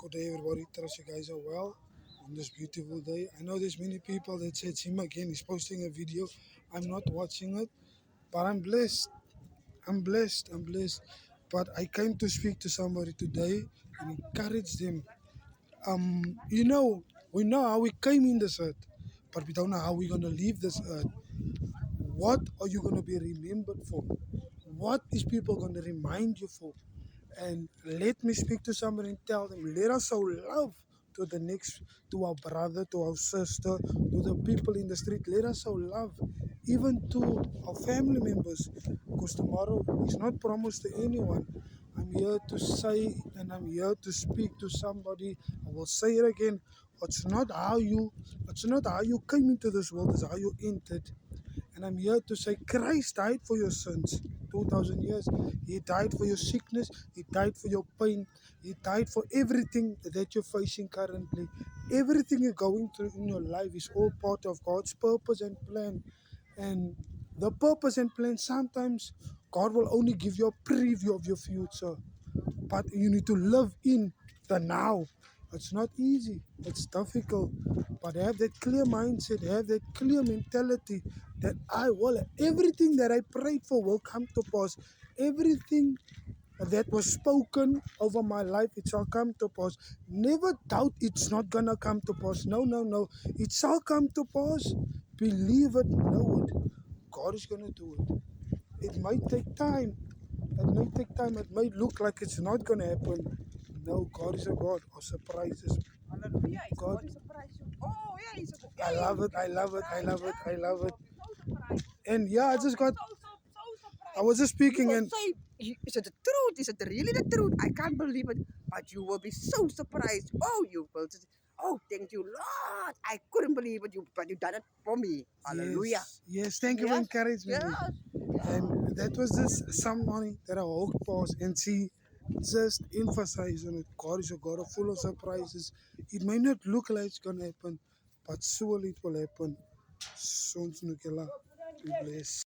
Good day, everybody. Trust you guys are well on this beautiful day. I know there's many people that say it's him again. He's posting a video. I'm not watching it, but I'm blessed. I'm blessed. I'm blessed. But I came to speak to somebody today and encourage them. We know how we came in this earth, but we don't know how we're gonna leave this earth. What are you gonna be remembered for? What is people gonna remind you for? And let me speak to somebody and tell them, let us show love to the next, to our brother, to our sister, to the people in the street. Let us show love, even to our family members, because tomorrow is not promised to anyone. I'm here to say and I'm here to speak to somebody. I will say it again. It's not how you came into this world, it's how you entered. And I'm here to say Christ died for your sins 2000 years. He died for your sickness. He died for your pain. He died for everything that you're facing currently. Everything you're going through in your life is all part of God's purpose and plan. And the purpose and plan, sometimes God will only give you a preview of your future. But you need to live in the now. It's not easy, it's difficult, but have that clear mindset, have that clear mentality that everything that I prayed for will come to pass. Everything that was spoken over my life, it shall come to pass. Never doubt it's not gonna come to pass. No, no, no. It shall come to pass. Believe it, know it. God is gonna do it. It might take time. It may take time. It may look like it's not gonna happen. No, God is a God of surprises. Hallelujah. He's God, God is surprised you. Oh, yeah, he's a God. I love it. I love it. I love it. I love it. So surprised. And yeah, I just got. So I surprised. was just You speaking will and say, is it the truth? Is it really the truth? I can't believe it. But you will be so surprised. Oh, you will just, oh, thank you, Lord. I couldn't believe it. But you done it for me. Hallelujah. yes, yes. Thank you for Yes, encouraging me. yes. And that was just somebody that I walked past and she just emphasized on it. God is a God of full of surprises. It may not look like it's gonna happen, but surely it will happen. Sons Nukela, be blessed.